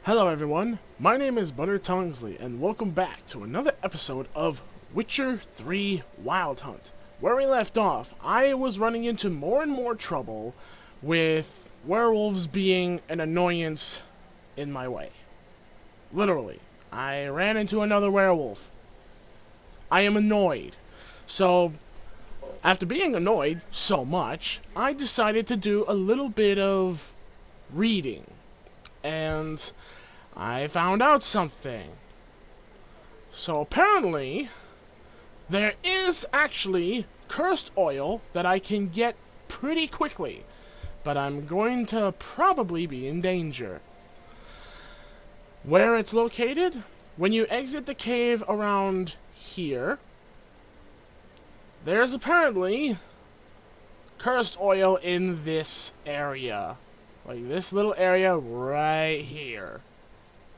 Hello everyone, my name is Tongsly, and welcome back to another episode of Witcher 3 Wild Hunt. Where we left off, I was running into more and more trouble with werewolves being an annoyance in my way. Literally, I ran into another werewolf. I am annoyed. So, after being annoyed so much, I decided to do a little bit of reading. And I found out something. So apparently, there is actually cursed oil that I can get pretty quickly. But I'm going to probably be in danger. Where it's located? When you exit the cave around here, there's apparently cursed oil in this area. Like this little area right here.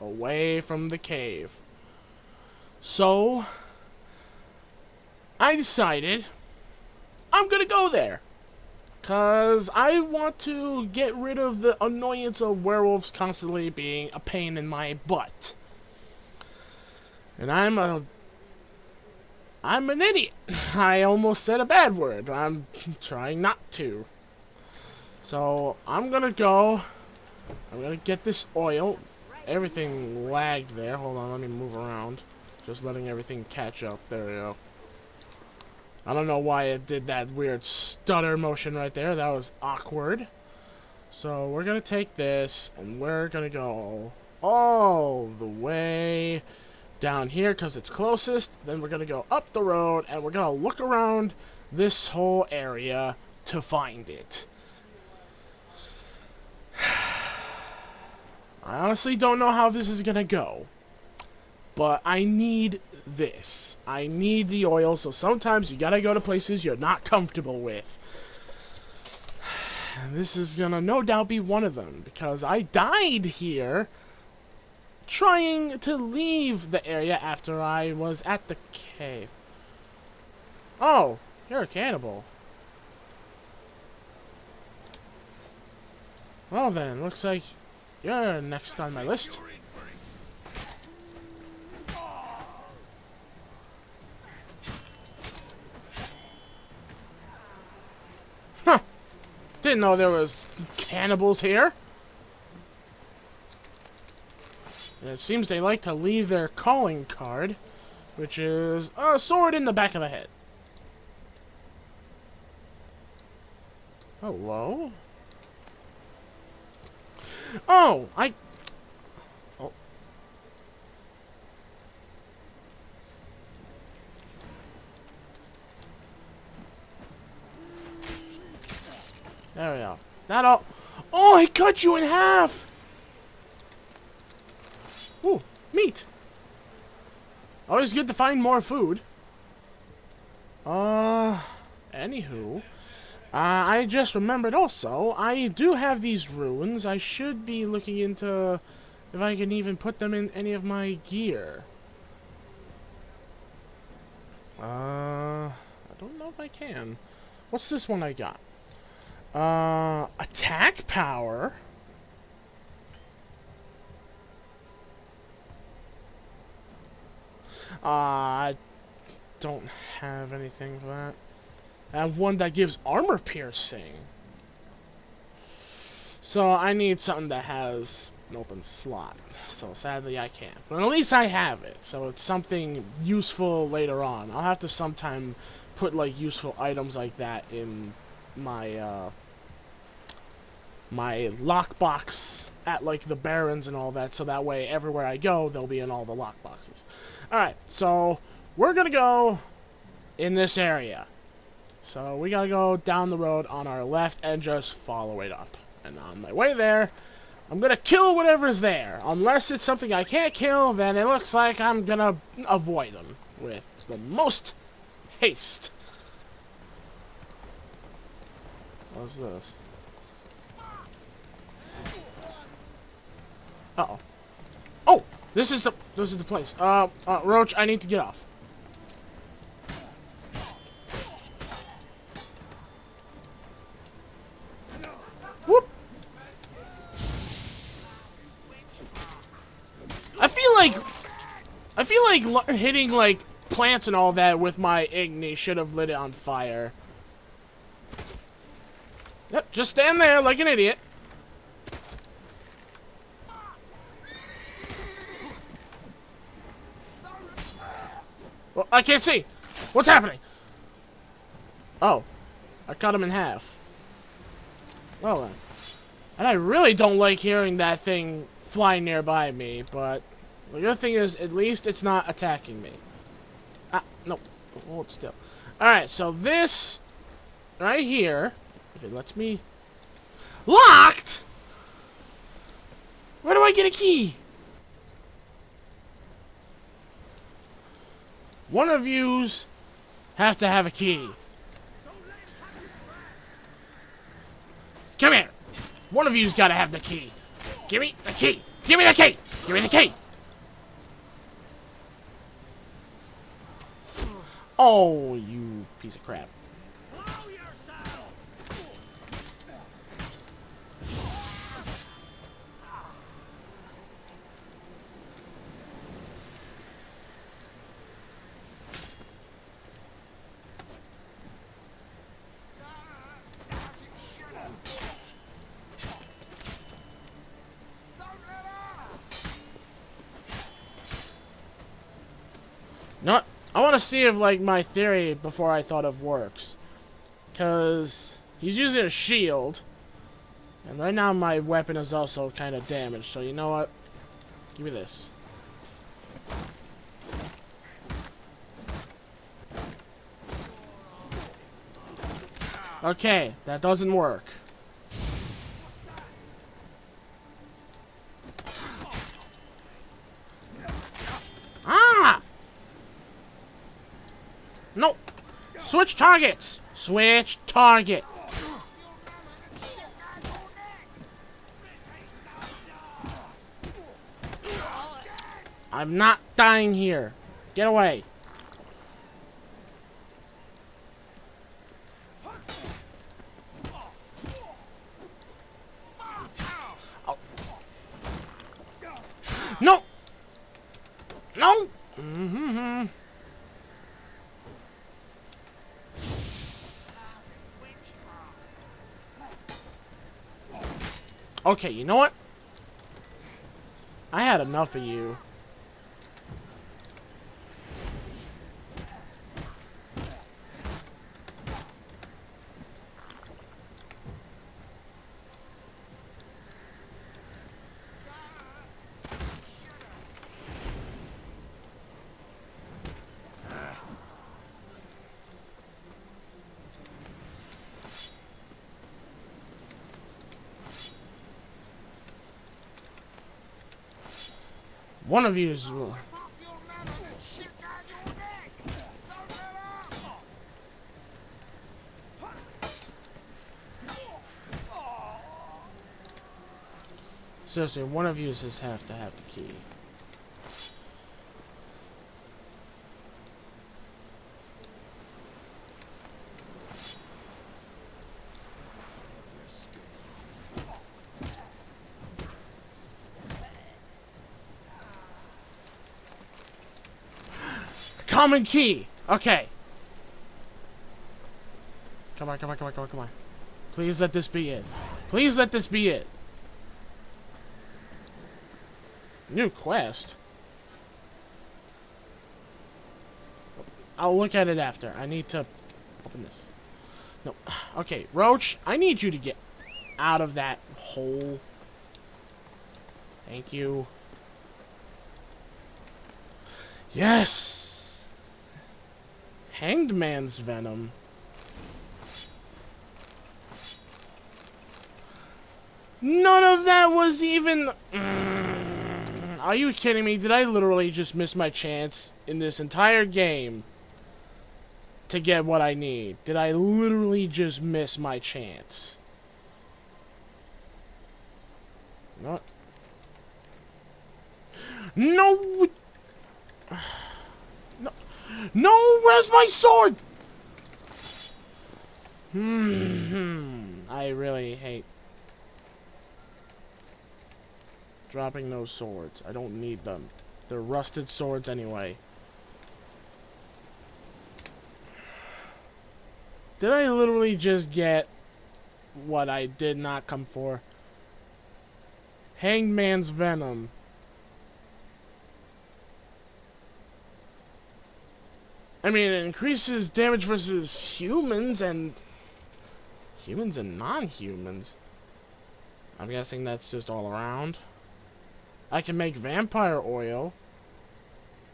Away from the cave. So, I decided I'm gonna go there. Cause I want to get rid of the annoyance of werewolves constantly being a pain in my butt. And I'm an idiot. I almost said a bad word. I'm trying not to. So, I'm gonna go. I'm gonna get this oil. Everything lagged there. Hold on, let me move around. Just letting everything catch up. There we go. I don't know why it did that weird stutter motion right there. That was awkward. So, we're gonna take this, and we're gonna go all the way down here, because it's closest. Then we're gonna go up the road, and we're gonna look around this whole area to find it. I honestly don't know how this is gonna go, but I need this. I need the oil, so sometimes you gotta go to places you're not comfortable with. And this is gonna no doubt be one of them, because I died here trying to leave the area after I was at the cave. Oh, you're a cannibal. Well then, looks like you're next on my list. Huh. Didn't know there was cannibals here. And it seems they like to leave their calling card, which is a sword in the back of the head. Hello? Oh, oh. There we go. Is that all? Oh, he cut you in half! Ooh, meat. Always good to find more food. Anywho. I just remembered also, I do have these runes. I should be looking into if I can even put them in any of my gear. I don't know if I can. What's this one I got? Attack power. I don't have anything for that. I have one that gives armor piercing. So I need something that has an open slot. So sadly I can't. But at least I have it. So it's something useful later on. I'll have to sometime put like useful items like that in my my lockbox at like the Barrens and all that. So that way everywhere I go they'll be in all the lockboxes. Alright, so we're gonna go in this area. So we gotta go down the road on our left and just follow it up. And on my way there, I'm gonna kill whatever's there. Unless it's something I can't kill, then it looks like I'm gonna avoid them with the most haste. What's this? Uh-oh. Oh! This is the place. Roach, I need to get off. Whoop! feel like hitting like plants and all that with my Igni should have lit it on fire. Yep, just stand there like an idiot. Well, I can't see. What's happening? Oh, I cut him in half. Well then. And I really don't like hearing that thing fly nearby me, but the good thing is, at least it's not attacking me. Ah, no. Hold still. Alright, so this right here, if it lets me... Locked?! Where do I get a key? One of yous have to have a key. Come here. One of you's got to have the key. Give me the key. Give me the key. Give me the key. Oh, you piece of crap. You know what? I want to see if, like, my theory before I thought of works. Because he's using a shield. And right now my weapon is also kind of damaged. So you know what? Give me this. Okay, that doesn't work. Ah! No! Switch targets! Switch target! I'm not dying here. Get away. Oh. No! No! Mm-hmm. Okay, you know what? I had enough of you. One of you is... Seriously, one of you just have to have the key. Common key! Okay. Come on, come on, come on, come on, come on. Please let this be it. Please let this be it. New quest? I'll look at it after. I need to open this. No. Okay, Roach, I need you to get out of that hole. Thank you. Yes! Hanged Man's Venom. None of that was even... Are you kidding me? Did I literally just miss my chance in this entire game to get what I need? Did I literally just miss my chance? Not. No! No! No! Where's my sword? I really hate dropping those swords. I don't need them. They're rusted swords anyway. Did I literally just get what I did not come for? Hanged Man's Venom. I mean, it increases damage versus humans and non-humans. I'm guessing that's just all around. I can make vampire oil.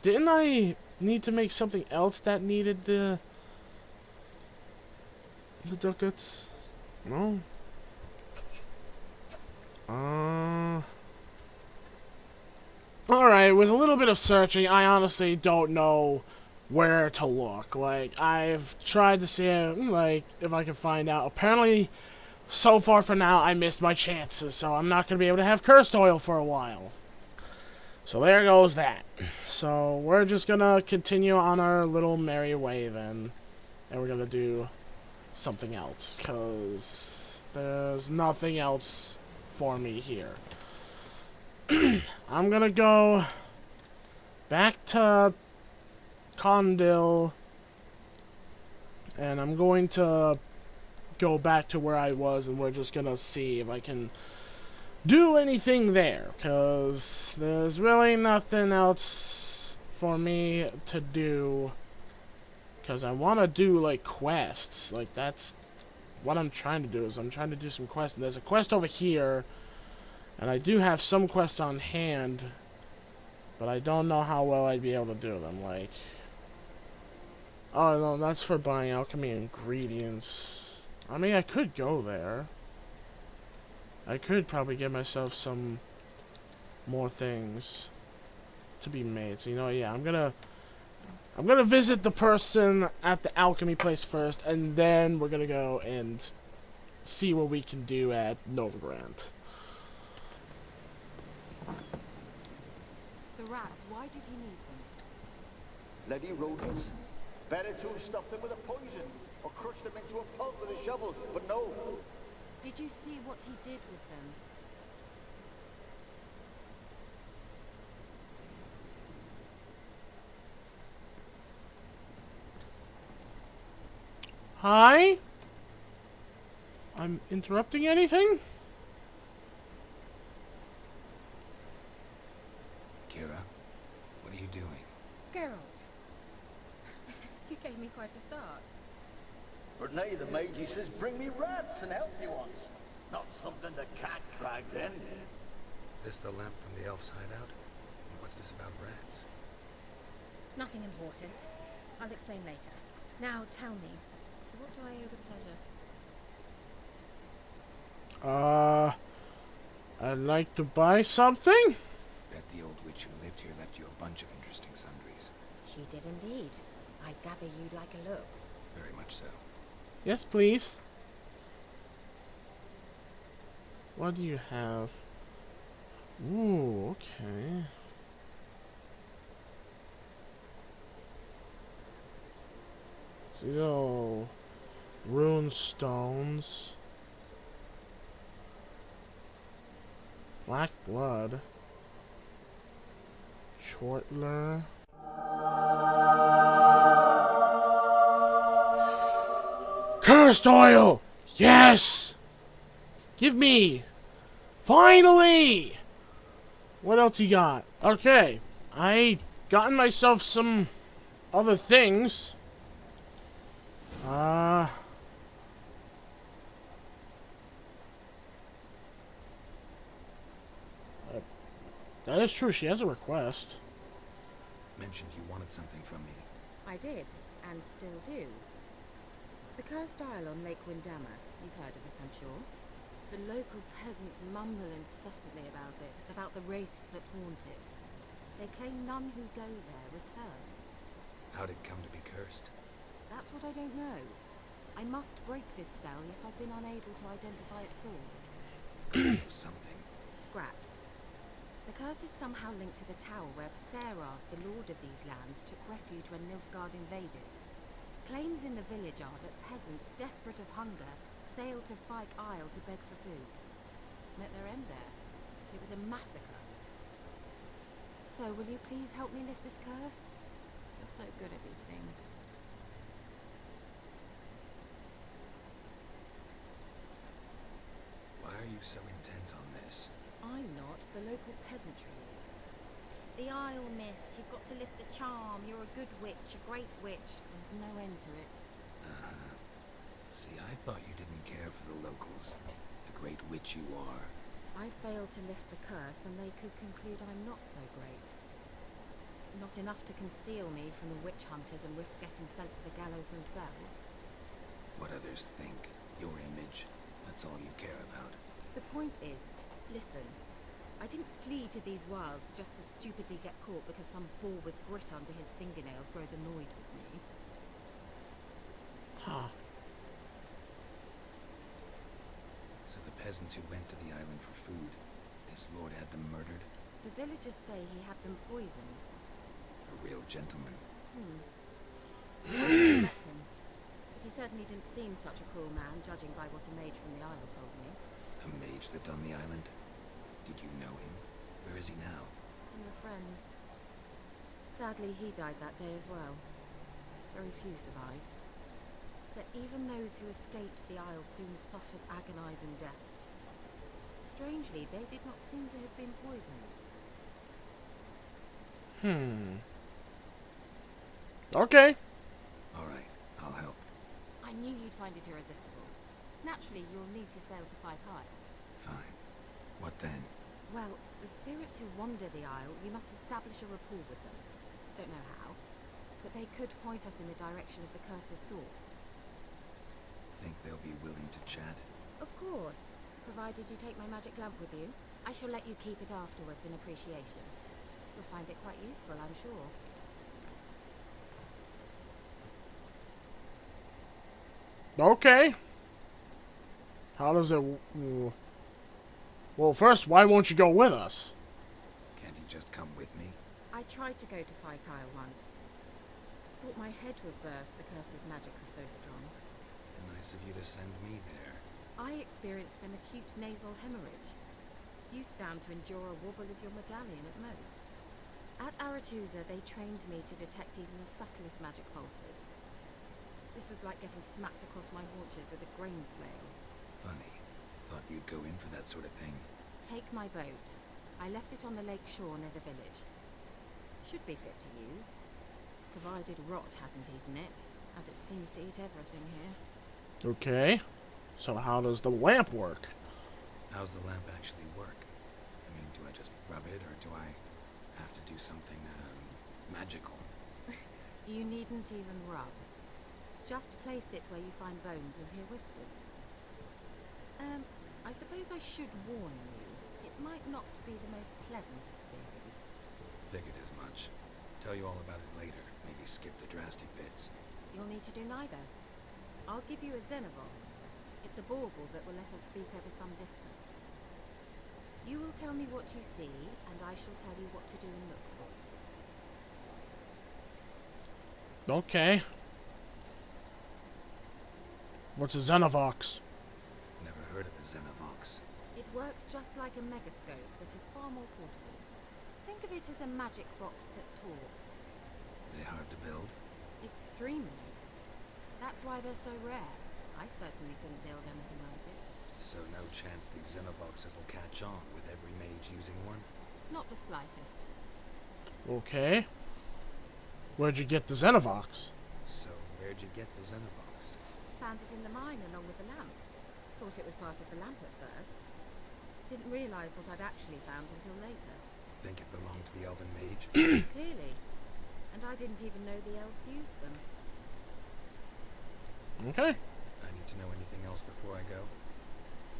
Didn't I need to make something else that needed the ducats? No. Alright, with a little bit of searching, I honestly don't know where to look. Like, I've tried to see, like, if I can find out. Apparently, so far for now, I missed my chances, so I'm not going to be able to have cursed oil for a while. So there goes that. So we're just going to continue on our little merry way then. And we're going to do something else, because there's nothing else for me here. I'm going to go back to Condil, and I'm going to go back to where I was, and we're just gonna see if I can do anything there, because there's really nothing else for me to do, because I want to do like quests. Like, that's what I'm trying to do, is I'm trying to do some quests, and there's a quest over here, and I do have some quests on hand, but I don't know how well I'd be able to do them. Like, oh no, that's for buying alchemy ingredients. I mean, I could go there. I could probably get myself some more things to be made. So, you know, yeah, I'm gonna visit the person at the alchemy place first, and then we're gonna go and see what we can do at Novigrad. The rats, why did he need them? Bloody rodents. Better to have stuffed them with a poison, or crushed them into a pulp with a shovel, but no. Did you see what he did with them? Hi? I'm interrupting anything? Keira, what are you doing? Geralt. You gave me quite a start. But now the mage says, bring me rats and healthy ones. Not something the cat dragged in. This the lamp from the elf's hideout? What's this about rats? Nothing important. I'll explain later. Now tell me, to what do I owe the pleasure? I'd like to buy something? Bet the old witch who lived here left you a bunch of interesting sundries. She did indeed. I gather you'd like a look. Very much so. Yes, please. What do you have? Ooh, okay. So, rune stones. Black blood. Chortler. Cursed oil! Yes! Give me! Finally! What else you got? Okay. I gotten myself some other things. That is true, she has a request. Mentioned you wanted something from me. I did, and still do. The Cursed Isle on Lake Windammer. You've heard of it, I'm sure. The local peasants mumble incessantly about it, about the wraiths that haunt it. They claim none who go there return. How'd it come to be cursed? That's what I don't know. I must break this spell, yet I've been unable to identify its source. Something. Scraps. The curse is somehow linked to the tower where Sarah, the lord of these lands, took refuge when Nilfgaard invaded. Claims in the village are that peasants, desperate of hunger, sailed to Fyke Isle to beg for food. Met their end there. It was a massacre. So, will you please help me lift this curse? You're so good at these things. Why are you so intent on this? I'm not. The local peasantry is. The Isle, miss. You've got to lift the charm. You're a good witch, a great witch. There's no end to it. See, I thought you didn't care for the locals. The great witch you are. I failed to lift the curse, and they could conclude I'm not so great. Not enough to conceal me from the witch hunters and risk getting sent to the gallows themselves. What others think. Your image. That's all you care about. The point is, listen, I didn't flee to these wilds just to stupidly get caught because some boar with grit under his fingernails grows annoyed with me. Huh. So the peasants who went to the island for food, this lord had them murdered? The villagers say he had them poisoned. A real gentleman. I haven't met him, but he certainly didn't seem such a cruel man, judging by what a mage from the Isle told me. A mage lived on the island? Did you know him? Where is he now? We were friends. Sadly, he died that day as well. Very few survived. But even those who escaped the Isle soon suffered agonizing deaths. Strangely, they did not seem to have been poisoned. Okay. Alright, I'll help. I knew you'd find it irresistible. Naturally, you'll need to sail to Fyke Isle. Fine. What then? Well, the spirits who wander the Isle, you must establish a rapport with them. Don't know how, but they could point us in the direction of the curse's source. Think they'll be willing to chat? Of course, provided you take my magic lamp with you. I shall let you keep it afterwards in appreciation. You'll find it quite useful, I'm sure. Okay. How does it... Well, first, why won't you go with us? Can't he just come with me? I tried to go to Fyke Isle once. Thought my head would burst, the curse's magic was so strong. Nice of you to send me there. I experienced an acute nasal hemorrhage. You stand to endure a wobble of your medallion at most. At Aretusa, they trained me to detect even the subtlest magic pulses. This was like getting smacked across my haunches with a grain flail. Funny. Thought you'd go in for that sort of thing. Take my boat. I left it on the lake shore near the village. Should be fit to use. Provided rot hasn't eaten it, as it seems to eat everything here. Okay. So how does the lamp work? How's the lamp actually work? I mean, do I just rub it, or do I have to do something, magical? You needn't even rub. Just place it where you find bones and hear whispers. I suppose I should warn you. It might not be the most pleasant experience. Figured as much. Tell you all about it later. Maybe skip the drastic bits. You'll need to do neither. I'll give you a Xenovox. It's a bauble that will let us speak over some distance. You will tell me what you see, and I shall tell you what to do and look for. Okay. What's a Xenovox? Never heard of a Xenovox. It works just like a megascope, but is far more portable. Think of it as a magic box that talks. They hard to build? Extremely. That's why they're so rare. I certainly couldn't build anything like it. So no chance these Xenovoxes will catch on with every mage using one? Not the slightest. Okay. Where'd you get the Xenovox? So where'd you get the Xenovox? Found it in the mine along with the lamp. Thought it was part of the lamp at first. Didn't realise what I'd actually found until later. Think it belonged to the elven mage? Clearly. And I didn't even know the elves used them. Okay. I need to know anything else before I go?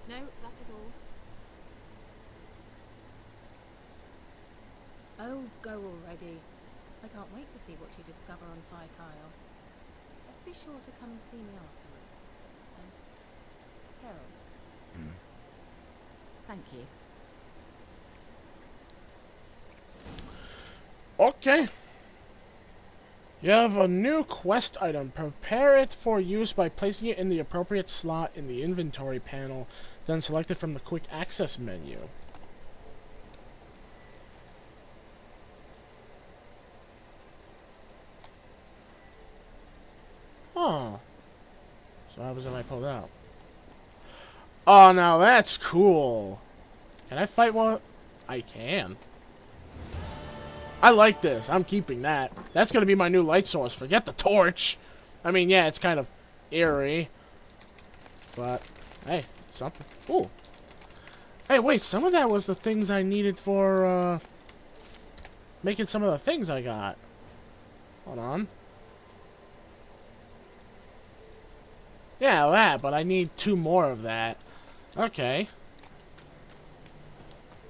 No, that is all. Oh, go already. I can't wait to see what you discover on Fyke Isle. Let's be sure to come and see me afterwards. And Harold. Thank you. Okay. You have a new quest item. Prepare it for use by placing it in the appropriate slot in the inventory panel, then select it from the quick access menu. Oh. So what happens if I pull it out? Oh, now that's cool. Can I fight one? I can. I like this. I'm keeping that. That's going to be my new light source. Forget the torch. I mean, yeah, it's kind of eerie. But, hey, it's something. Ooh. Hey, wait, some of that was the things I needed for, making some of the things I got. Hold on. Yeah, that, but I need 2 more of that. Okay.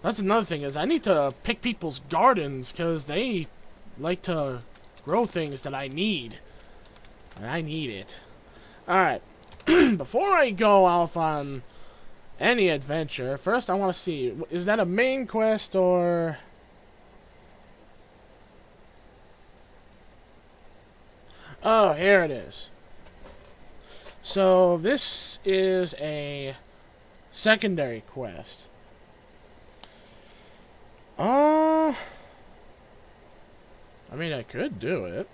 That's another thing, is I need to pick people's gardens, because they like to grow things that I need. And I need it. Alright. Before I go off on any adventure, first I want to see, is that a main quest, or... Oh, here it is. So, this is a secondary quest. I mean, I could do it.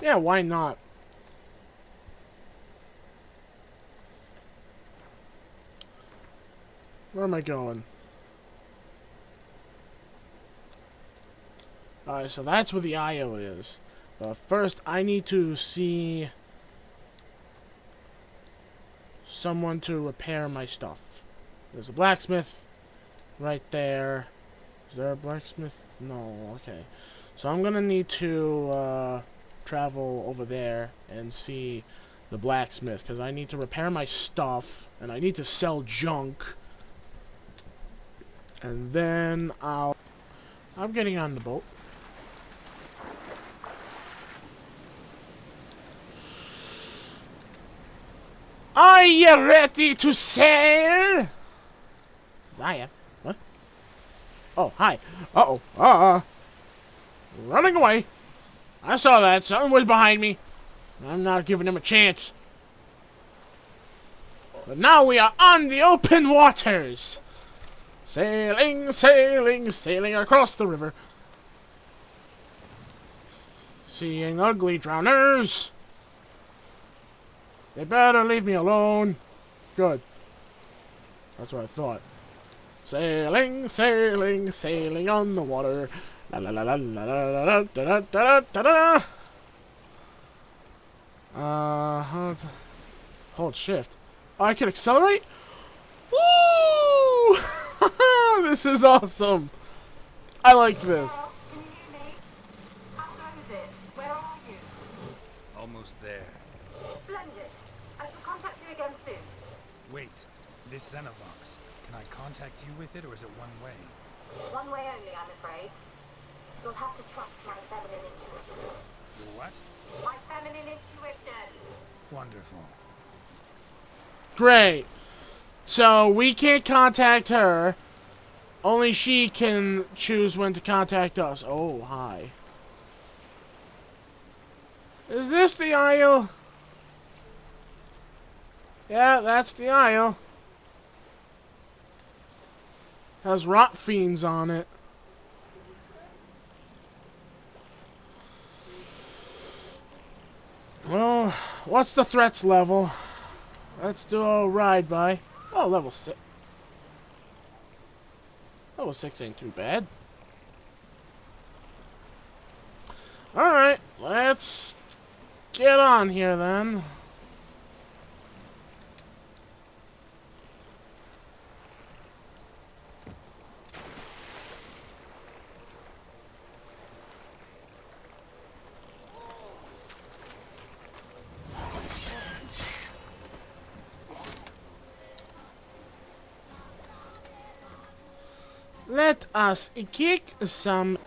Yeah, why not? Where am I going? Alright, so that's where the Isle is. But first, I need to see someone to repair my stuff. There's a blacksmith right there. Is there a blacksmith? No, okay. So I'm gonna need to travel over there and see the blacksmith, because I need to repair my stuff and I need to sell junk. And then I'm getting on the boat. Are you ready to sail? Yes, I am. What? Oh, hi. Uh-oh. Running away. I saw that. Someone was behind me. I'm not giving him a chance. But now we are on the open waters. Sailing, sailing, sailing across the river. Seeing ugly drowners. They better leave me alone. Good. That's what I thought. Sailing, sailing, sailing on the water. La la la la la la da da da da da. Hold shift. Oh, I can accelerate? Woo! This is awesome. I like this. Can you hear me? How close is it? Where are you? Almost there. Splendid. I shall contact you again soon. Wait, this Xenovox. Can I contact you with it, or is it one way? One way only, I'm afraid. You'll have to trust my feminine intuition. Your what? My feminine intuition. Wonderful. Great. So we can't contact her. Only she can choose when to contact us. Oh, hi. Is this the Isle? Yeah, that's the Isle. Has rot fiends on it. Well, what's the threats level? Let's do a ride by. Oh, level 6. Level 6 ain't too bad. Alright, let's get on here then. Let us kick some.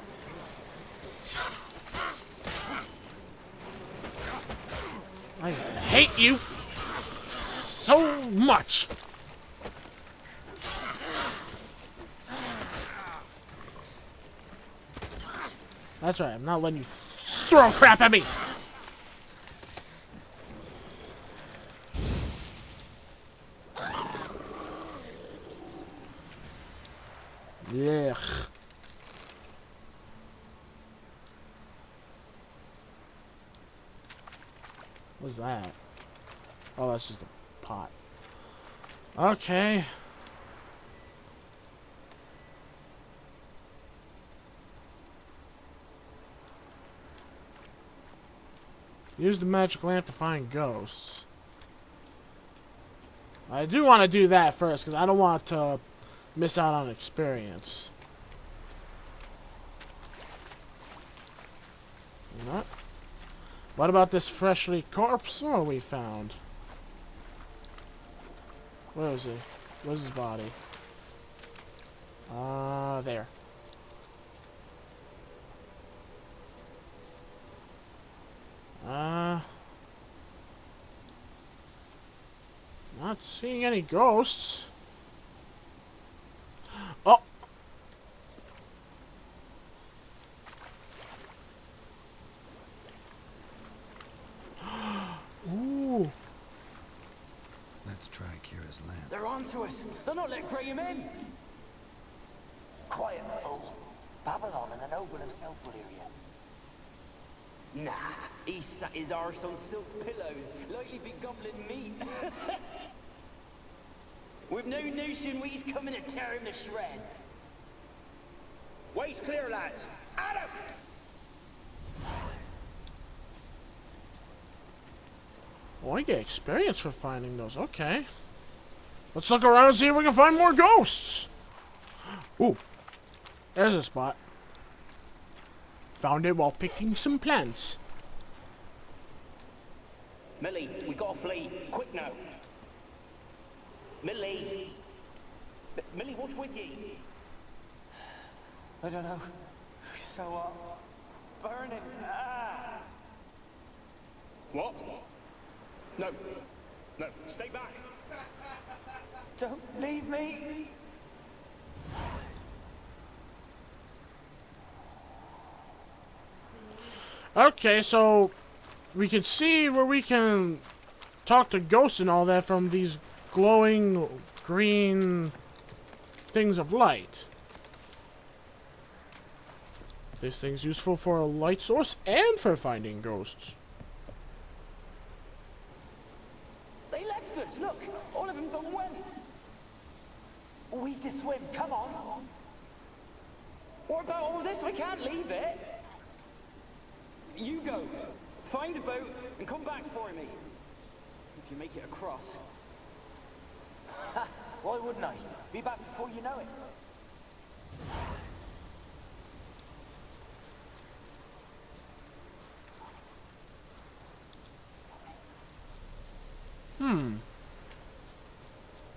I hate you so much. That's right, I'm not letting you throw crap at me. Ugh. What's that? Oh, that's just a pot. Okay. Use the magic lamp to find ghosts. I do want to do that first, because I don't want to miss out on experience. You know what? What about this freshly corpse we found? Where is he? Where's his body? There. Not seeing any ghosts. Oh! Ooh. Let's try Kira's lamp. They're onto us. They're not letting Graham in. Quiet, fool. Babylon and the noble himself will hear you. Nah, he sat his arse on silk pillows, like he'd been gobbling meat. With no notion we's coming to tear him to shreds. Way's clear, lads. Adam! Oh, I get experience for finding those. Okay. Let's look around and see if we can find more ghosts. Ooh. There's a spot. Found it while picking some plants. Millie, we gotta flee. Quick now. Millie. Millie, what's with you? I don't know. So, burning. Ah. What? No. No, stay back. Don't leave me. Okay, so we can see where we can talk to ghosts and all that from these glowing green things of light. This thing's useful for a light source and for finding ghosts. They left us, look. All of them done went. We've to swim. Come on. What about all this? I can't leave it. You go. Find a boat and come back for me. If you make it across. Why wouldn't I? Be back before you know it.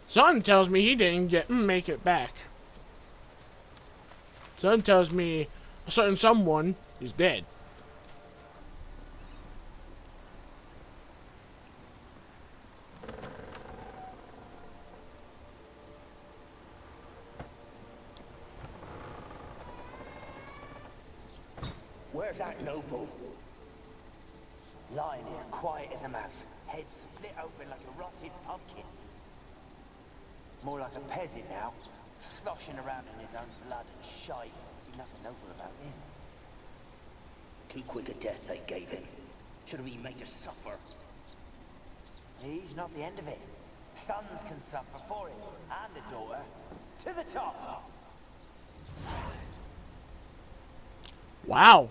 Son tells me he didn't make it back. Son tells me a certain someone is dead. Where's that noble? Lying here, quiet as a mouse. Head split open like a rotted pumpkin. More like a peasant now, sloshing around in his own blood and shite. Nothing noble about him. Too quick a death they gave him. Should have been made to suffer. He's not the end of it. Sons can suffer for it, and the daughter. To the top! Wow.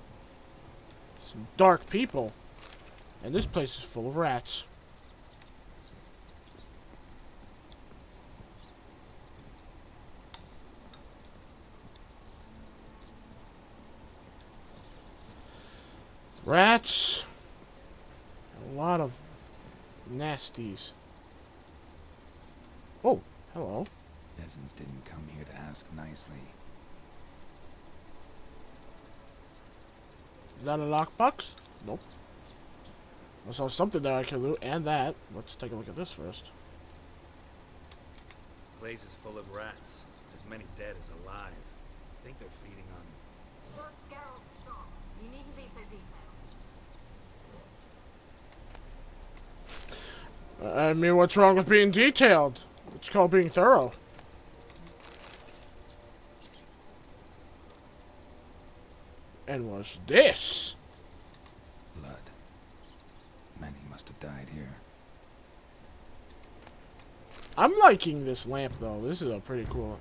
Some dark people. And this place is full of rats. Rats. A lot of nasties. Oh, hello. Peasants didn't come here to ask nicely. Is that a lockbox? Nope. I saw something there I can loot, and that. Let's take a look at this first. The place is full of rats. As many dead as alive. I think they're feeding on... Lord Geralt, stop. You needn't be so detailed. I mean, what's wrong with being detailed? It's called being thorough. And what's this? blood. Many must have died I'm liking this lamp though. This is a pretty cool.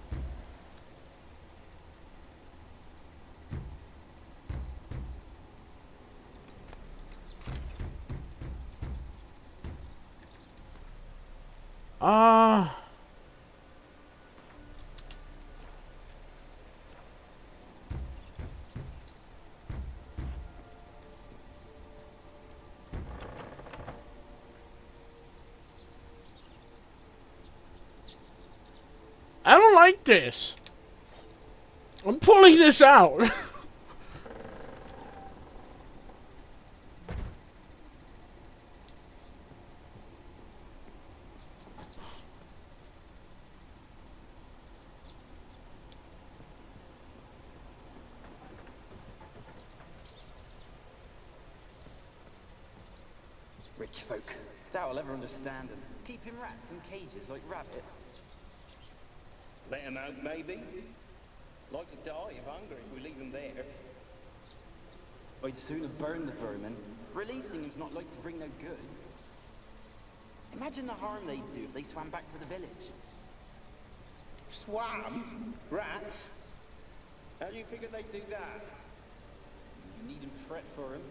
I don't like this. I'm pulling this out. Rich folk. Doubt I'll ever understand them. Keeping rats in cages like rabbits. Let him out, maybe? Like to die of hunger if we leave him there. I'd sooner burn the vermin. Releasing them's not like to bring no good. Imagine the harm they'd do if they swam back to the village. Swam? Rats? How do you figure they'd do that? You needn't fret for them.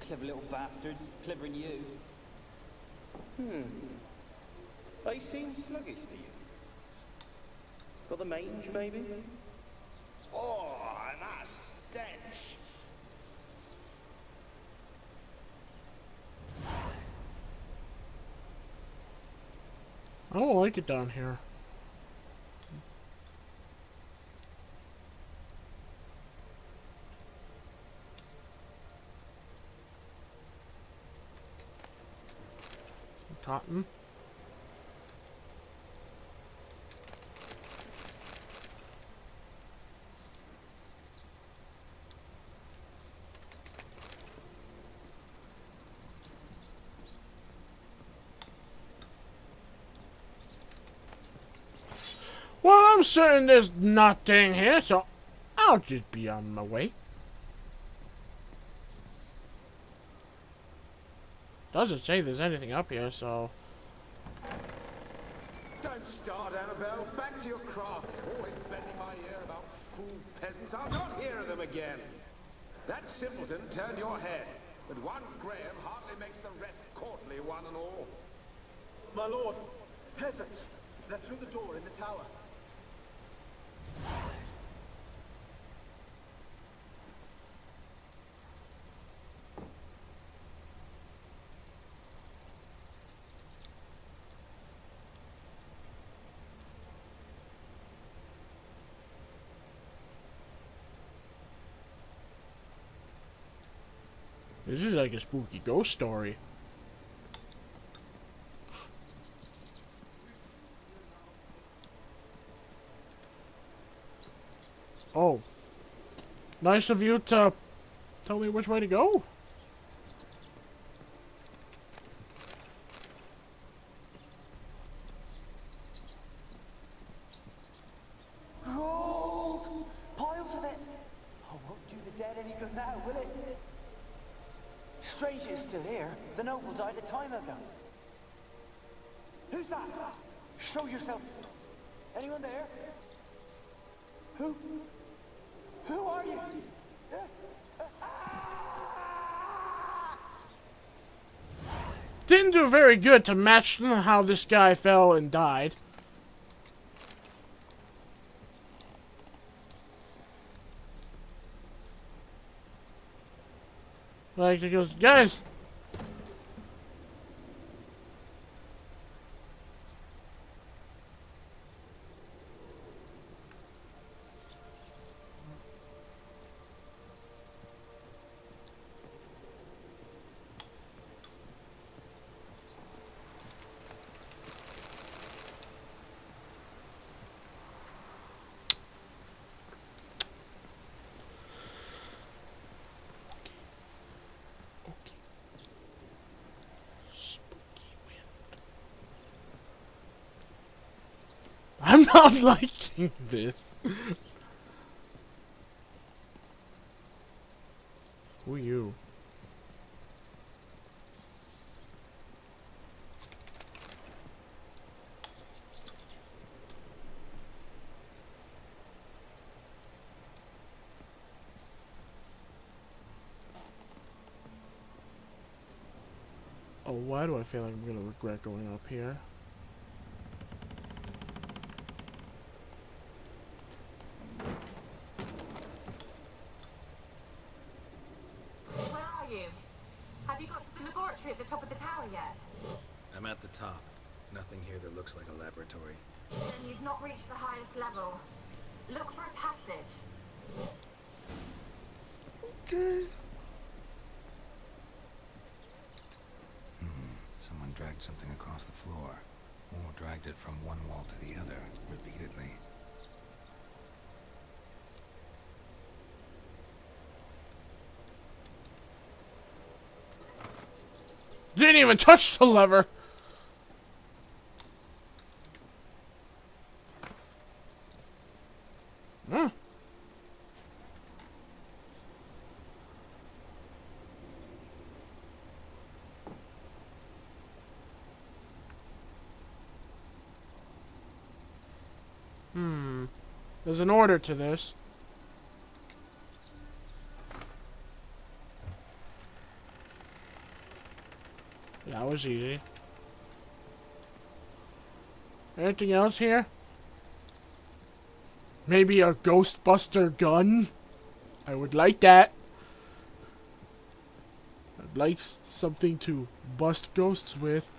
Clever little bastards. Clever than you. They seem sluggish to you. Got the mange, maybe? Oh, and that stench! I don't like it down here. Some cotton. Well, I'm certain there's nothing here, so I'll just be on my way. Doesn't say there's anything up here, so... Don't start, Annabelle. Back to your craft. Always bending my ear about fool peasants. I'll not hear of them again. That simpleton turned your head, but one Graham hardly makes the rest courtly, one and all. My lord, peasants. They're through the door in the tower. This is like a spooky ghost story. Oh. Nice of you to tell me which way to go. Gold! Piles of it! Oh, won't do the dead any good now, will it? Strange it's still here. The noble died a time ago. Who's that? Show yourself. Anyone there? Who? Who are you? Didn't do very good to match how this guy fell and died. Like, he goes, guys! I'm not liking this. Who are you? why do I feel like I'm gonna regret going up here? Where are you? Have you got to the laboratory at the top of the tower yet? I'm at the top. Nothing here that looks like a laboratory. Then you've not reached the highest level. Look for a passage. Okay. Someone dragged something across the floor. Or dragged it from one wall to the other, repeatedly. Didn't even touch the lever! Hmm. There's an order to this. That was easy. Anything else here? Maybe a Ghostbuster gun? I would like that. I'd like something to bust ghosts with.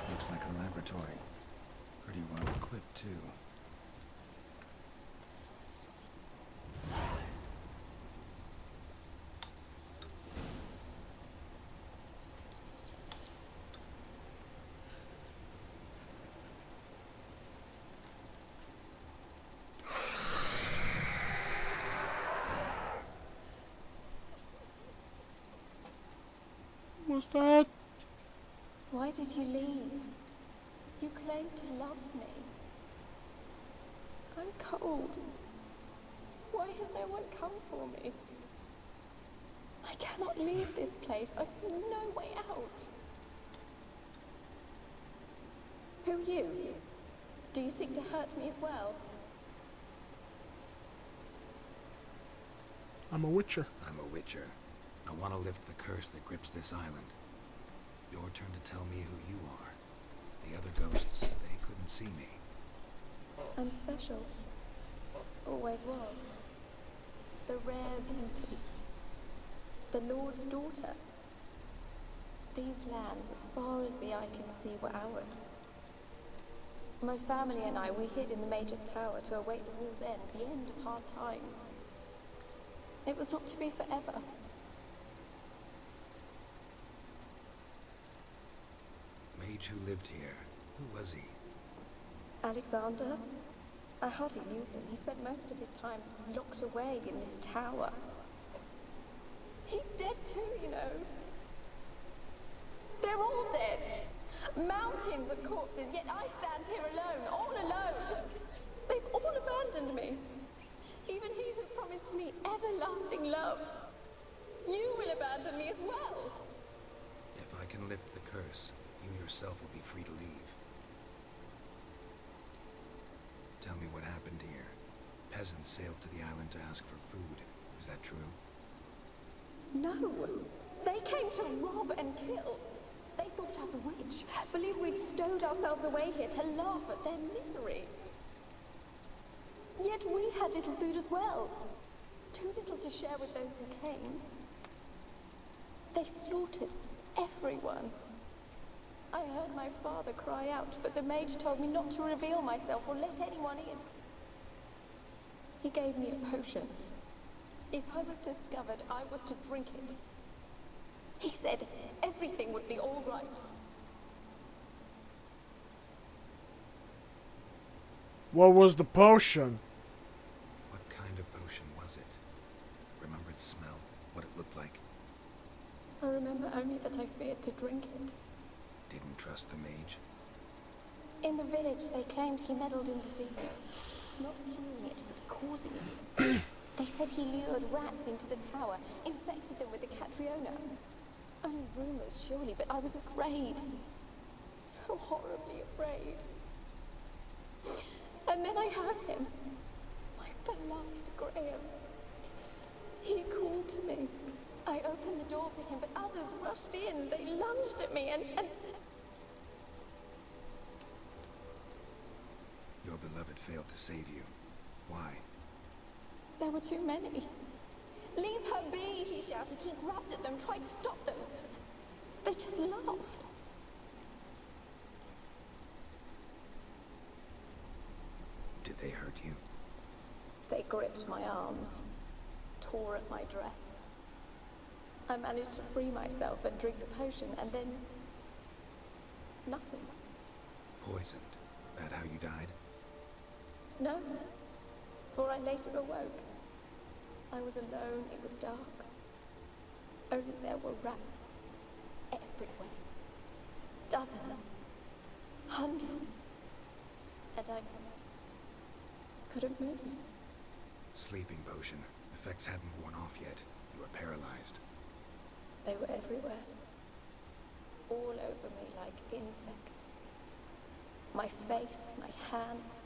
Looks like a laboratory. Pretty well equipped, too. What's that? Why did you leave? You claimed to love me. I'm cold. Why has no one come for me? I cannot leave this place. I see no way out. Who are you? Do you seek to hurt me as well? I'm a witcher. I'm a witcher. I want to lift the curse that grips this island. Your turn to tell me who you are. The other ghosts, they couldn't see me. I'm special. Always was. The rare beauty. The Lord's daughter. These lands, as far as the eye can see, were ours. My family and I, we hid in the Major's Tower to await the war's end, the end of hard times. It was not to be forever. Mage who lived here. Who was he? Alexander? I hardly knew him. He spent most of his time locked away in this tower. He's dead too, you know. They're all dead. Mountains of corpses, yet I stand here alone, all alone. They've all abandoned me. Even he who promised me everlasting love. You will abandon me as well. If I can lift the curse, you yourself will be free to leave. Tell me what happened here. Peasants sailed to the island to ask for food. Is that true? No. They came to rob and kill. They thought us rich, believed we'd stowed ourselves away here to laugh at their misery. Yet we had little food as well. Too little to share with those who came. They slaughtered everyone. I heard my father cry out, but the mage told me not to reveal myself or let anyone in. He gave me a potion. If I was discovered, I was to drink it. He said everything would be all right. What was the potion? What kind of potion was it? Remember its smell? What it looked like? I remember only that I feared to drink it. Didn't trust the mage? In the village, they claimed he meddled in disease. Not curing it, but causing it. They said he lured rats into the tower, infected them with the Catriona. Only rumors, surely, but I was afraid. So horribly afraid. And then I heard him. My beloved Graham. He called to me. I opened the door for him, but beloved failed to save you. Why? There were too many. Leave her be, he shouted. He grabbed at them, tried to stop them. They just laughed. Did they hurt you? They gripped my arms, tore at my dress. I managed to free myself and drink the potion, and then... nothing. Poisoned. That how you died? No, for I later awoke. I was alone, it was dark. Only there were rats everywhere. Dozens. Hundreds. And I couldn't move. Sleeping potion. Effects hadn't worn off yet. You were paralyzed. They were everywhere. All over me like insects. My face, my hands.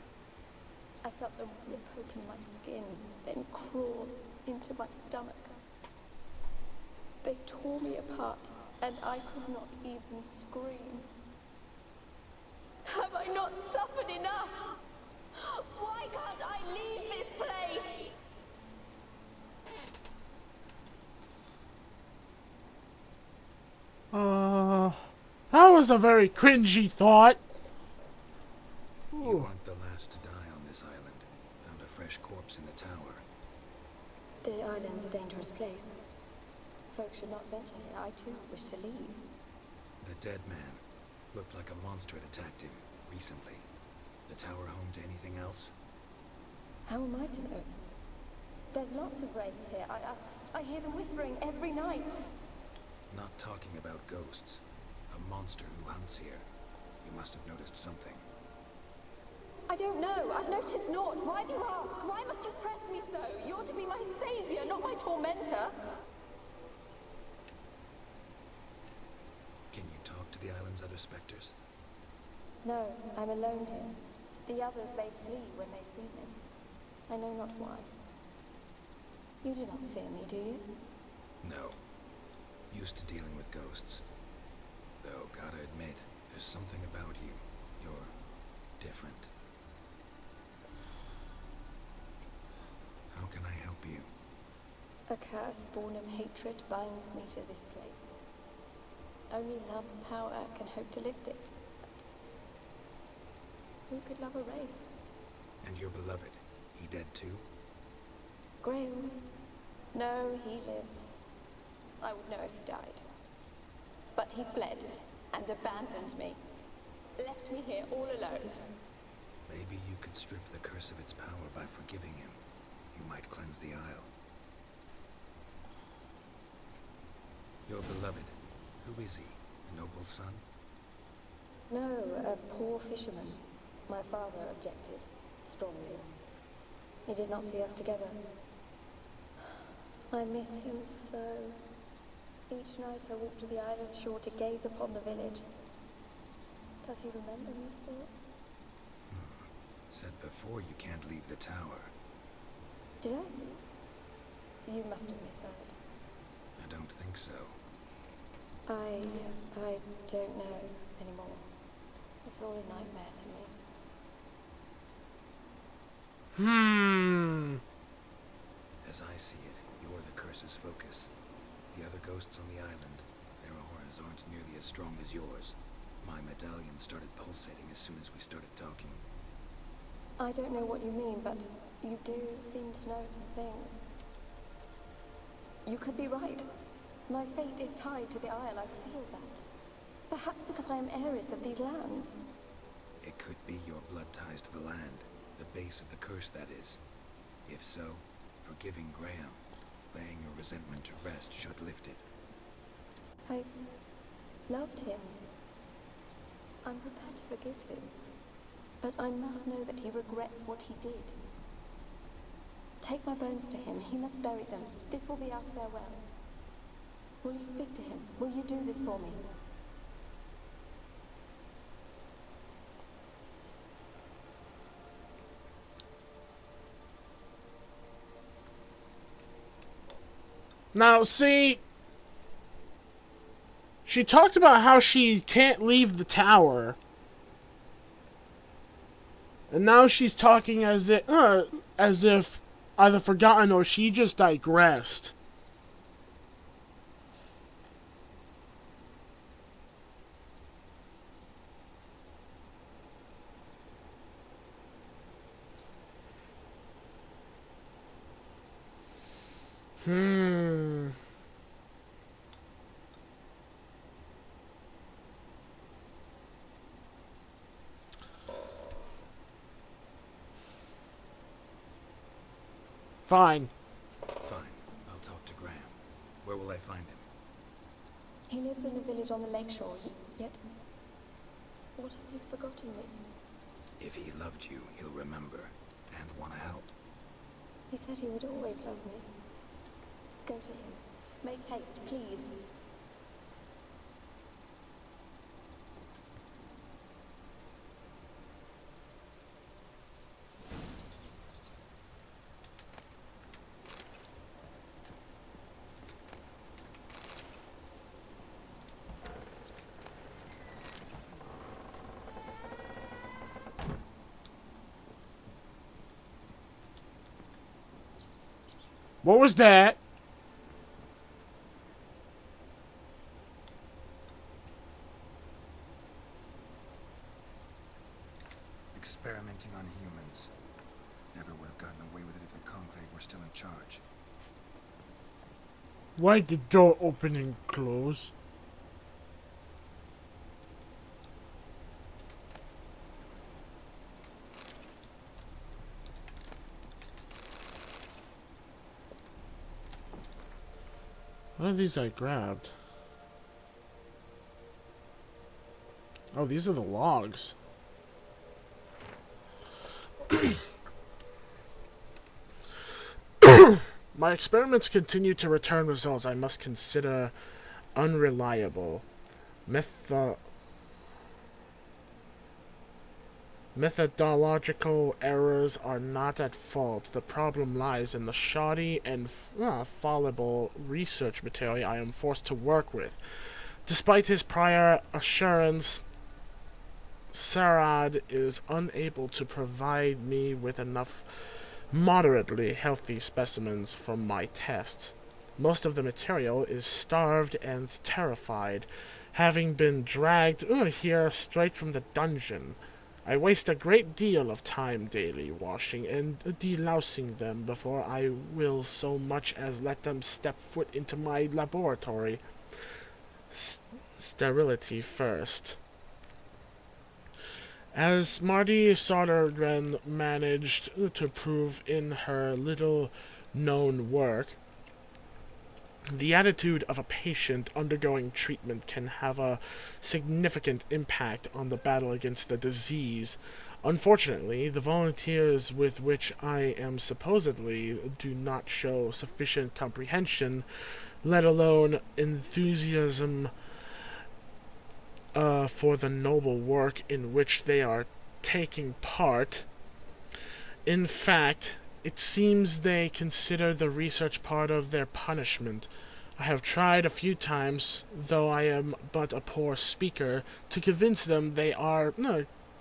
I felt them rip open my skin, then crawl into my stomach. They tore me apart, and I could not even scream. Have I not suffered enough? Why can't I leave this place? That was a very cringy thought. You aren't the last to die on this island. Found a fresh corpse in the tower. The island's a dangerous place. Folks should not venture here. I too wish to leave. The dead man. Looked like a monster had attacked him recently. The tower home to anything else? How am I to know? There's lots of wraiths here. I hear them whispering every night. Not talking about ghosts. A monster who hunts here. You must have noticed something. I don't know. I've noticed naught. Why do you ask? Why must you press me so? You're to be my savior, not my tormentor. Can you talk to the island's other specters? No, I'm alone here. The others, they flee when they see me. I know not why. You do not fear me, do you? No. Used to dealing with ghosts. Though, gotta admit, there's something about you. You're different. How can I help you? A curse born of hatred binds me to this place. Only love's power can hope to lift it. But who could love a wraith? And your beloved, he dead too? Graham? No, he lives. I would know if he died. But he fled and abandoned me. Left me here all alone. Maybe you could strip the curse of its power by forgiving him. You might cleanse the Isle. Your beloved, who is he? A noble son? No, a poor fisherman. My father objected strongly. He did not see us together. I miss him so. Each night I walk to the island shore to gaze upon the village. Does he remember me still? Said before you can't leave the tower. Did I? You must have misheard. I don't think so. I don't know anymore. It's all a nightmare to me. As I see it, you're the curse's focus. The other ghosts on the island, their auras aren't nearly as strong as yours. My medallion started pulsating as soon as we started talking. I don't know what you mean, but you do seem to know some things. You could be right. My fate is tied to the Isle, I feel that. Perhaps because I am heiress of these lands. It could be your blood ties to the land, the base of the curse, that is. If so, forgiving Graham, laying your resentment to rest should lift it. I loved him. I'm prepared to forgive him. But I must know that he regrets what he did. Take my bones to him. He must bury them. This will be our farewell. Will you speak to him? Will you do this for me? Now, see, she talked about how she can't leave the tower. And now she's talking as if either forgotten or she just digressed. Fine. Fine. I'll talk to Graham. Where will I find him? He lives in the village on the lakeshore, yet... What if he's forgotten me? If he loved you, he'll remember and want to help. He said he would always love me. Go to him. Make haste, please. What was that? Experimenting on humans. Never would have gotten away with it if the Conclave were still in charge. Why did the door open and close? What are these I grabbed? Oh, these are the logs. My experiments continue to return results I must consider unreliable. Methodological errors are not at fault. The problem lies in the shoddy and fallible research material I am forced to work with. Despite his prior assurance, Sarad is unable to provide me with enough moderately healthy specimens from my tests. Most of the material is starved and terrified, having been dragged here straight from the dungeon. I waste a great deal of time daily washing and delousing them before I will so much as let them step foot into my laboratory. Sterility first. As Marty Sodergren managed to prove in her little-known work, the attitude of a patient undergoing treatment can have a significant impact on the battle against the disease. Unfortunately, the volunteers with which I am supposedly do not show sufficient comprehension, let alone enthusiasm, for the noble work in which they are taking part. In fact, it seems they consider the research part of their punishment. I have tried a few times, though I am but a poor speaker, to convince them they are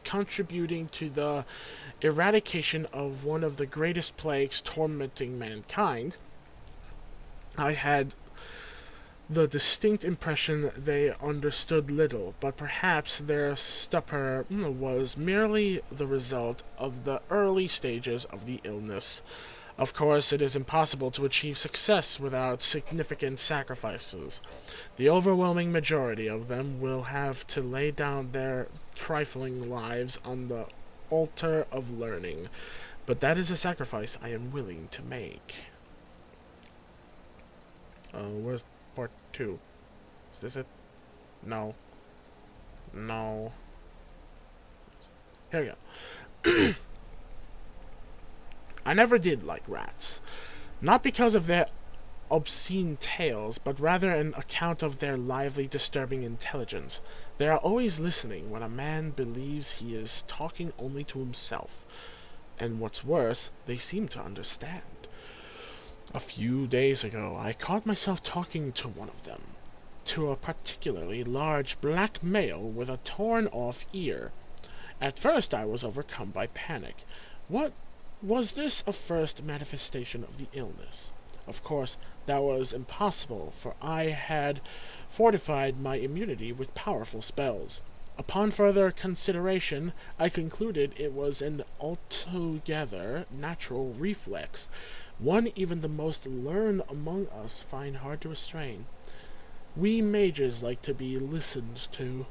contributing to the eradication of one of the greatest plagues tormenting mankind. I had the distinct impression they understood little, but perhaps their stupor was merely the result of the early stages of the illness. Of course, it is impossible to achieve success without significant sacrifices. The overwhelming majority of them will have to lay down their trifling lives on the altar of learning, but that is a sacrifice I am willing to make. Where's part 2? Is this it? No. No. Here we go. I never did like rats. Not because of their obscene tales, but rather an account of their lively, disturbing intelligence. They are always listening when a man believes he is talking only to himself. And what's worse, they seem to understand. A few days ago, I caught myself talking to one of them, to a particularly large black male with a torn-off ear. At first I was overcome by panic. What was this a first manifestation of the illness? Of course, that was impossible, for I had fortified my immunity with powerful spells. Upon further consideration, I concluded it was an altogether natural reflex, one even the most learned among us find hard to restrain. We mages like to be listened to.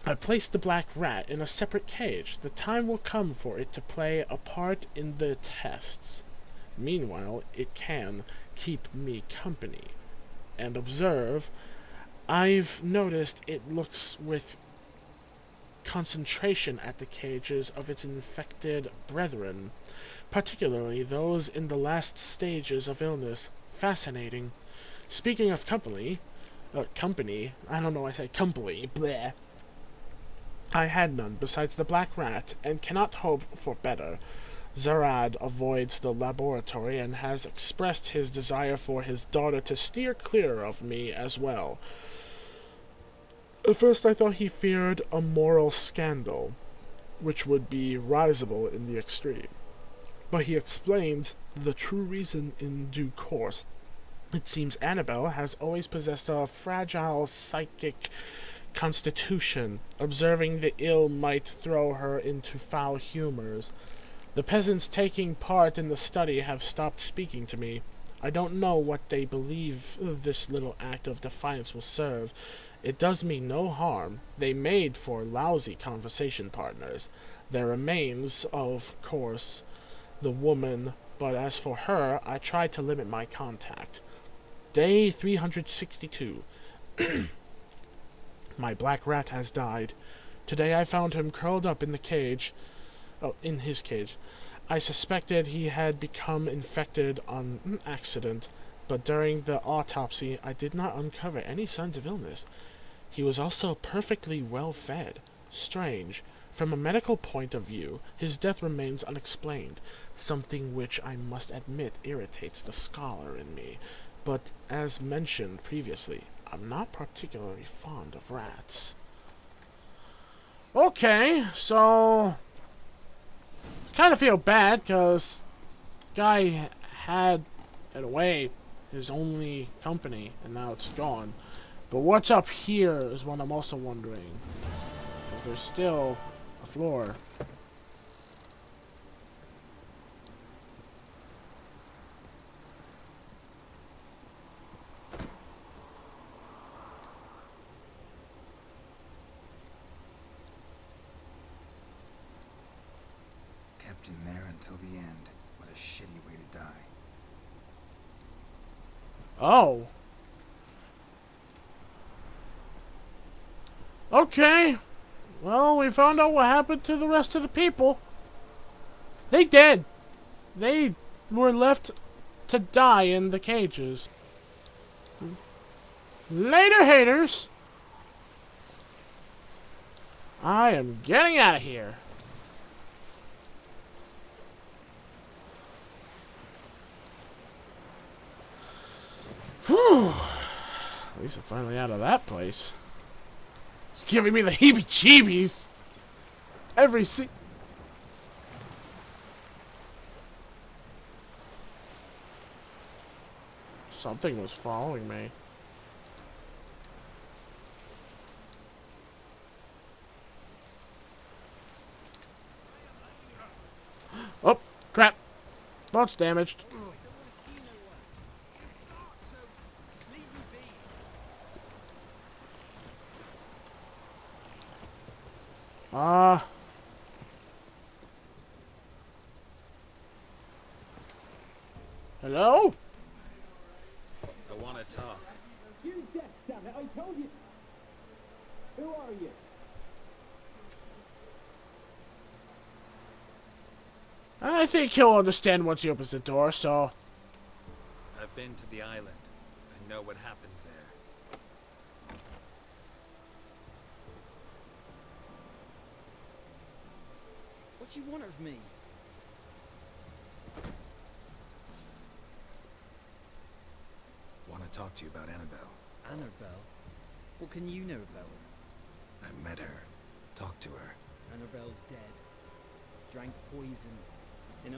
I placed the black rat in a separate cage. The time will come for it to play a part in the tests. Meanwhile, it can keep me company. And observe, I've noticed it looks with concentration at the cages of its infected brethren, particularly those in the last stages of illness. Fascinating. Speaking of company, I don't know why I say company, bleh. I had none besides the black rat, and cannot hope for better. Zarad avoids the laboratory and has expressed his desire for his daughter to steer clear of me as well. At first I thought he feared a moral scandal, which would be risible in the extreme. But he explained the true reason in due course. It seems Annabelle has always possessed a fragile psychic constitution. Observing the ill might throw her into foul humors. The peasants taking part in the study have stopped speaking to me. I don't know what they believe this little act of defiance will serve. It does me no harm. They made for lousy conversation partners. There remains, of course, the woman, but as for her, I try to limit my contact. Day 362. My black rat has died. Today I found him curled up in the cage. In his cage. I suspected he had become infected on accident, but during the autopsy I did not uncover any signs of illness. He was also perfectly well fed. Strange. From a medical point of view, his death remains unexplained, something which I must admit irritates the scholar in me. But, as mentioned previously, I'm not particularly fond of rats. Okay, so kind of feel bad because guy had, in a way, his only company, and now it's gone. But what's up here is what I'm also wondering, because there's still a floor. Kept in there until the end. What a shitty way to die. Oh. Okay. Well, we found out what happened to the rest of the people. They dead. They were left to die in the cages. Later, haters. I am getting out of here. Whew. At least I'm finally out of that place. It's giving me the heebie-jeebies. Something was following me. Oh, crap. Boat's damaged. Hello? I want to talk. You yes, damn it, I told you. Who are you? I think he'll understand once he opens the door, so... I've been to the island. I know what happened there. What do you want of me? Want to talk to you about Annabelle. Annabelle? What can you know about her? I met her. Talk to her. Annabelle's dead. Drank poison. And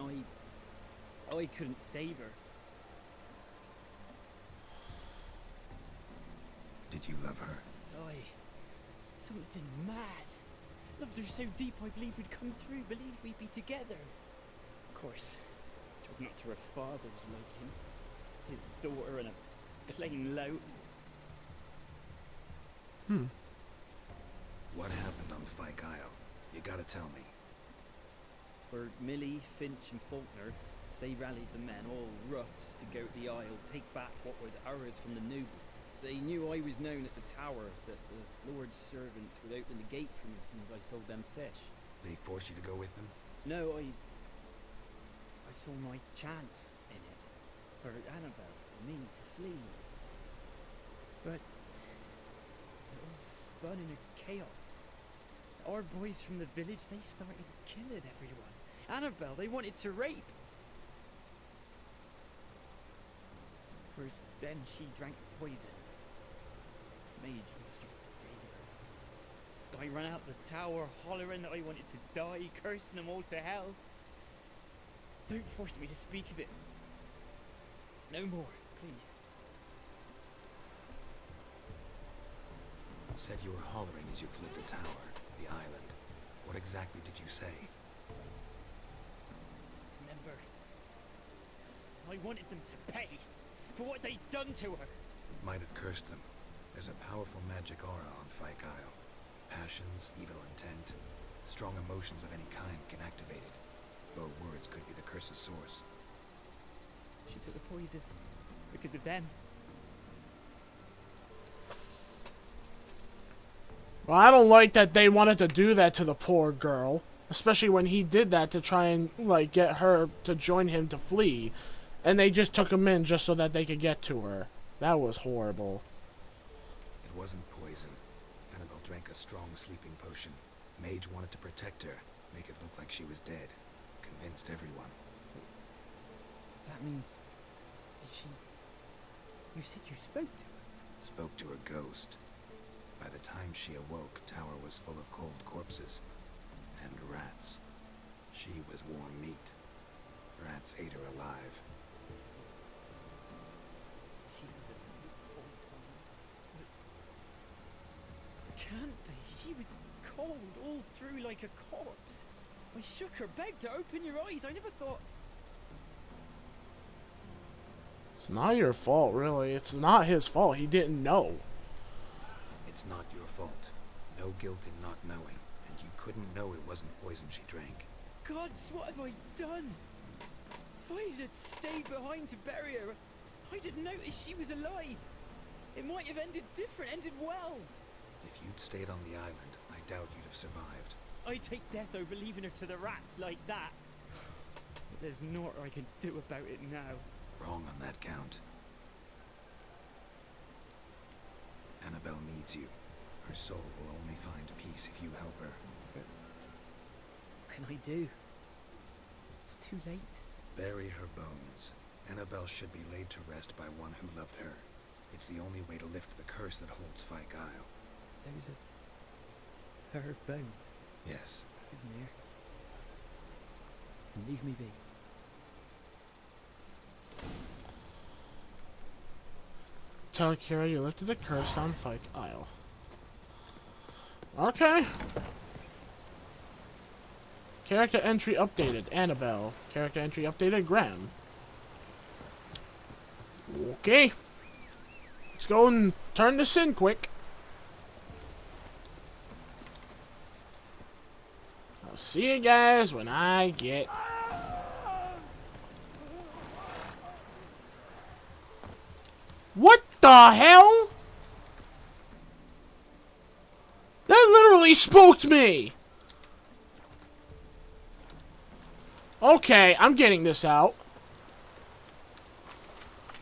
I couldn't save her. Did you love her? Something mad. Loved her so deep I believed we'd come through, believed we'd be together. Of course, it was not to her father's liking. His daughter and a plain lout. What happened on Fyke Isle? You gotta tell me. For Millie, Finch and Faulkner, they rallied the men, all roughs, to go to the Isle, take back what was ours from the noble. They knew I was known at the tower, that the Lord's servants would open the gate for me as soon as I sold them fish. They forced you to go with them? No, I saw my chance in it, for Annabelle and me to flee. But it all spun into chaos. Our boys from the village, they started killing everyone. Annabelle, they wanted to rape. First, then she drank poison. Mage must have gave her. I ran out the tower, hollering that I wanted to die, cursing them all to hell. Don't force me to speak of it. No more, please. Said you were hollering as you fled the tower, the island. What exactly did you say? Remember, I wanted them to pay for what they'd done to her. Might have cursed them. There's a powerful magic aura on Fyke Isle. Passions, evil intent, strong emotions of any kind can activate it. Your words could be the curse's source. She took the poison because of them. Well, I don't like that they wanted to do that to the poor girl. Especially when he did that to try and, like, get her to join him to flee. And they just took him in just so that they could get to her. That was horrible. It wasn't poison. Annabelle drank a strong sleeping potion. Mage wanted to protect her, make it look like she was dead. Convinced everyone. That means... she... You said you spoke to her? Spoke to her ghost. By the time she awoke, tower was full of cold corpses. And rats. She was warm meat. Rats ate her alive. She was alive all the time. But can't be. She was cold all through like a corpse. I shook her, begged her, open your eyes. I never thought... It's not your fault, really. It's not his fault. He didn't know. It's not your fault. No guilt in not knowing. And you couldn't know it wasn't poison she drank. Gods, what have I done? If I had stayed behind to bury her, I'd have noticed she was alive. It might have ended different, ended well. If you'd stayed on the island, I doubt you'd have survived. I'd take death over leaving her to the rats like that. But there's naught I can do about it now. Wrong on that count. Annabelle needs you. Her soul will only find peace if you help her. What can I do? It's too late. Bury her bones. Annabelle should be laid to rest by one who loved her. It's the only way to lift the curse that holds Fyke Isle. Those are... her bones. Yes. Give them here. And leave me be. Tell Keira you lifted the curse on Fyke Isle. Okay. Character entry updated. Annabelle. Character entry updated. Graham. Okay. Let's go and turn this in quick. I'll see you guys when I get... What the hell? That literally spooked me! Okay, I'm getting this out.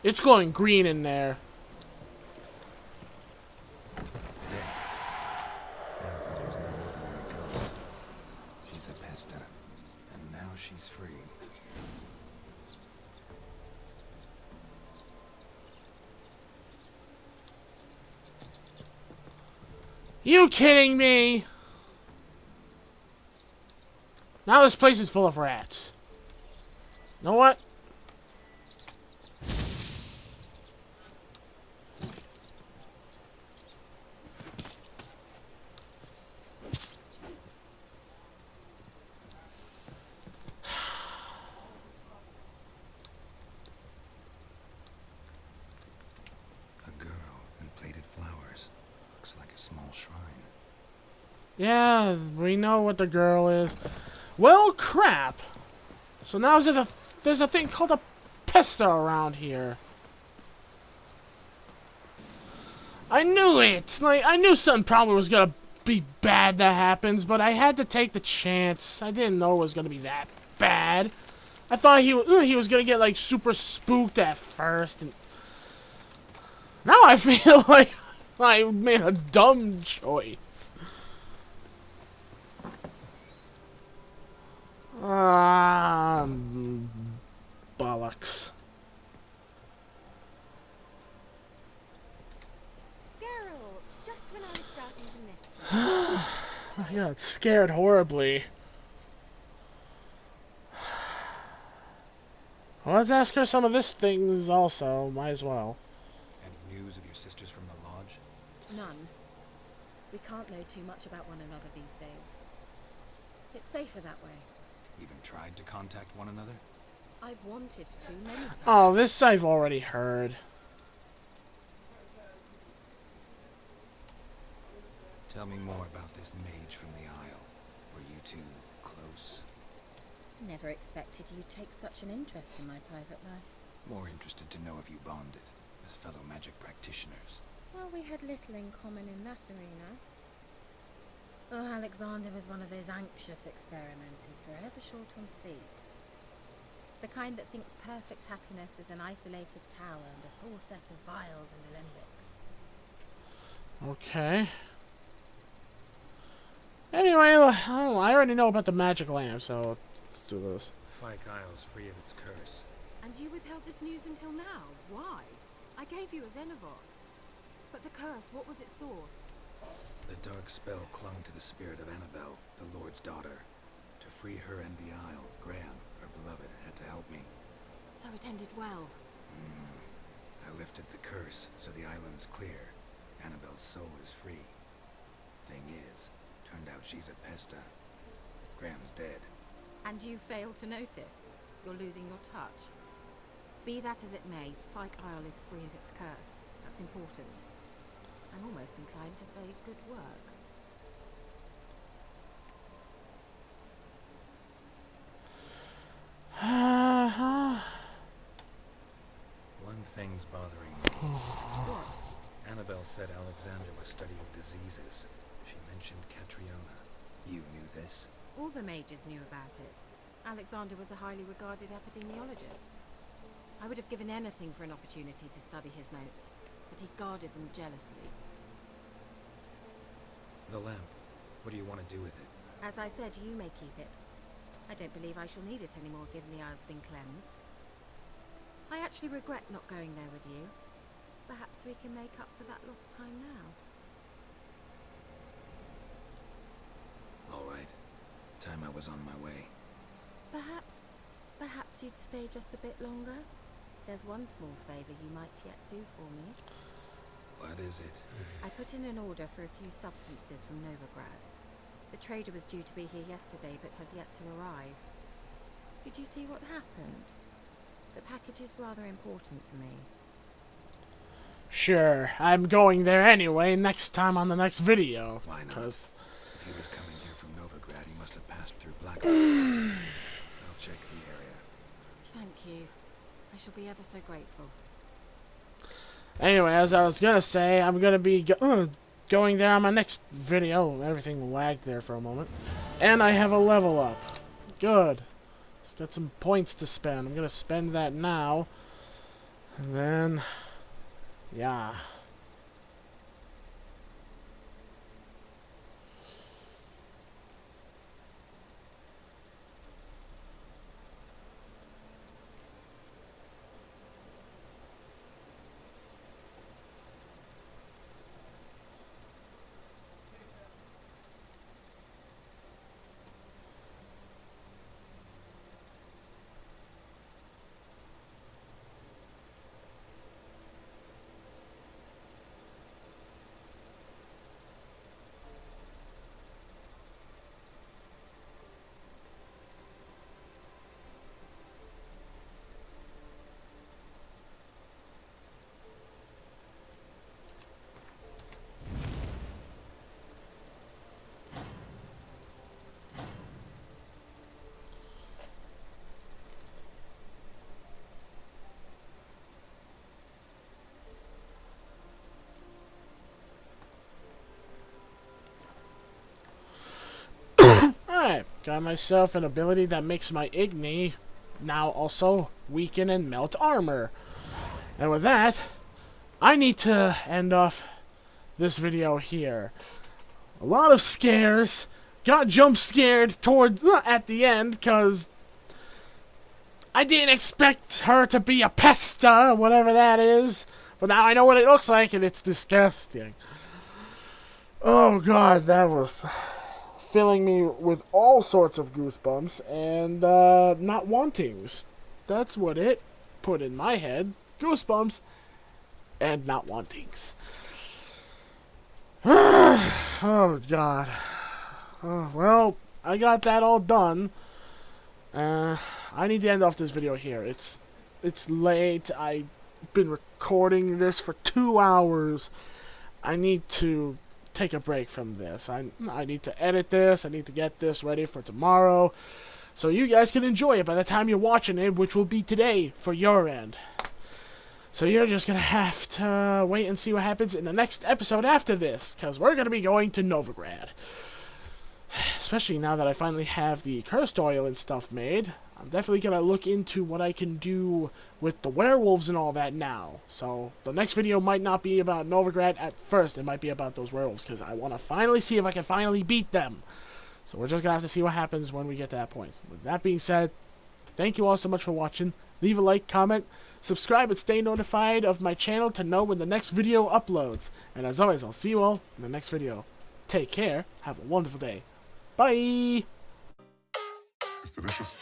It's glowing green in there. Annabelle was no ordinary ghost. She's a pesta. And now she's free. You kidding me? Now this place is full of rats. You know what? A girl in plated flowers. Looks like a small shrine. Yeah, we know what the girl is. Well, crap. So now there's a thing called a pesta around here. I knew it! Like, I knew something probably was gonna be bad that happens, but I had to take the chance. I didn't know it was gonna be that bad. I thought he was gonna get, like, super spooked at first, and... Now I feel like I made a dumb choice. Bollocks. Geralt, just when I was starting to miss you. I got scared horribly. Well, let's ask her some of this things also. Might as well. Any news of your sisters from the lodge? None. We can't know too much about one another these days. It's safer that way. Even tried to contact one another? I've wanted to many times. Oh, this I've already heard. Tell me more about this mage from the Isle. Were you two close? Never expected you'd take such an interest in my private life. More interested to know if you bonded as fellow magic practitioners. Well, we had little in common in that arena. Oh, Alexander was one of those anxious experimenters, forever short on sleep. The kind that thinks perfect happiness is an isolated tower and a full set of vials and alembics. Okay. Anyway, I already know about the magic lamp, so let's do this. Fyke Isle's free of its curse. And you withheld this news until now? Why? I gave you a Xenovox. But the curse, what was its source? The dark spell clung to the spirit of Annabelle, the Lord's daughter. To free her and the Isle, Graham, her beloved, had to help me. So it ended well. I lifted the curse, so the island's clear. Annabelle's soul is free. Thing is, turned out she's a pesta. Graham's dead. And you failed to notice. You're losing your touch. Be that as it may, Fyke Isle is free of its curse. That's important. I'm almost inclined to say good work. One thing's bothering me. What? Annabelle said Alexander was studying diseases. She mentioned Catriona. You knew this? All the mages knew about it. Alexander was a highly regarded epidemiologist. I would have given anything for an opportunity to study his notes, but he guarded them jealously. The lamp. What do you want to do with it? As I said, you may keep it. I don't believe I shall need it anymore, given the Isle's been cleansed. I actually regret not going there with you. Perhaps we can make up for that lost time now. All right. Time I was on my way. Perhaps you'd stay just a bit longer? There's one small favor you might yet do for me. What is it? I put in an order for a few substances from Novigrad. The trader was due to be here yesterday, but has yet to arrive. Did you see what happened? The package is rather important to me. Sure, I'm going there anyway next time on the next video. Why not? 'Cause if he was coming here from Novigrad, he must have passed through Black. I'll check the area. Thank you. I shall be ever so grateful. Anyway, as I was gonna say, I'm gonna be going there on my next video. Everything lagged there for a moment. And I have a level up. Good. It's got some points to spend. I'm gonna spend that now. And then... yeah. Got myself an ability that makes my Igni now also weaken and melt armor. And with that, I need to end off this video here. A lot of scares. Got jump scared towards at the end because I didn't expect her to be a pesta, whatever that is. But now I know what it looks like, and it's disgusting. Oh god, that was filling me with all sorts of goosebumps and not wantings. That's what it put in my head. Goosebumps and not wantings. Oh god. Oh, well, I got that all done. I need to end off this video here. It's late. I've been recording this for 2 hours. I need to take a break from this. I need to edit this. I need to get this ready for tomorrow, so you guys can enjoy it by the time you're watching it, which will be today for your end. So you're just gonna have to wait and see what happens in the next episode after this, because we're gonna be going to Novigrad. Especially now that I finally have the cursed oil and stuff made. I'm definitely gonna look into what I can do with the werewolves and all that now. So the next video might not be about Novigrad at first. It might be about those werewolves, because I want to finally see if I can finally beat them. So we're just gonna have to see what happens when we get to that point. With that being said, thank you all so much for watching. Leave a like, comment, subscribe, and stay notified of my channel to know when the next video uploads. And as always, I'll see you all in the next video. Take care. Have a wonderful day. Bye! It's delicious.